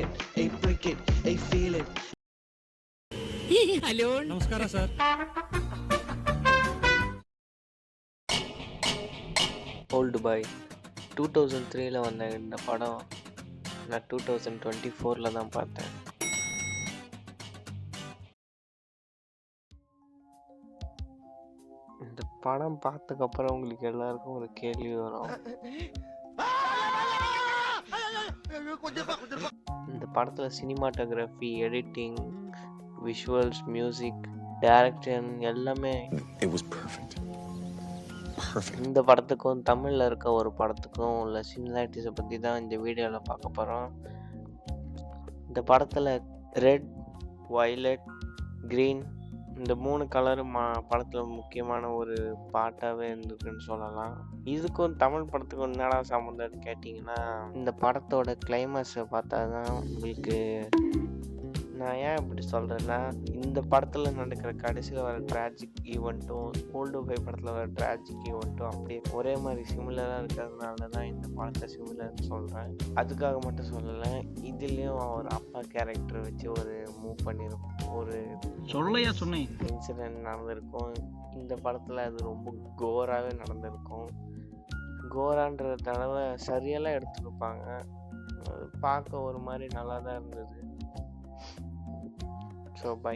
it, hey break it, hey feel it. Hello ನಮಸ್ಕಾರ sir. Old boy 2003ல் வந்த இந்த படம் நான் 2024ல் தான் பார்த்தேன். இந்த படம் பார்த்ததுக்கப்புறம் உங்களுக்கு எல்லாருக்கும் ஒரு கேள்வி வரும். இந்த படத்தில் cinematography, editing, visuals, music, direction எல்லாமே இந்த படத்துக்கும் தமிழில் இருக்க ஒரு படத்துக்கும் உள்ள சிமிலாரிட்டிஸை பற்றி தான் இந்த வீடியோவில் பார்க்க போகிறோம். இந்த படத்தில் ரெட், வயலட், க்ரீன் இந்த 3 கலரும் படத்தில் முக்கியமான ஒரு பாட்டாகவே இருந்திருக்குன்னு சொல்லலாம். இதுக்கும் தமிழ் படத்துக்கும் என்னடா சம்மந்தம்னு கேட்டிங்கன்னா, இந்த படத்தோட கிளைமேக்ஸை பார்த்தா தான் உங்களுக்கு நான் ஏன் இப்படி சொல்கிறேன்னா, இந்த படத்தில் நடக்கிற கடைசியில் வர ட்ராஜிக் ஈவெண்ட்டும் ஓல்டு பாய் படத்தில் வர ட்ராஜிக் ஈவெண்ட்டும் அப்படியே ஒரே மாதிரி சிமிலராக இருக்கிறதுனால தான் இந்த படத்தை சிமிலர்னு சொல்கிறேன். அதுக்காக மட்டும் சொல்லலை, இதுலேயும் ஒரு அப்பா கேரக்டர் வச்சு ஒரு மூவ் பண்ணியிருக்கும், ஒரு சொல்லையா சொன்னேன் இன்சிடென்ட் நடந்திருக்கும். இந்த படத்தில் அது ரொம்ப கோராகவே நடந்திருக்கும். கோரான்றதுனால சரியெல்லாம் எடுத்துருப்பாங்க. அது பார்க்க ஒரு மாதிரி நல்லா தான் இருந்தது. So by.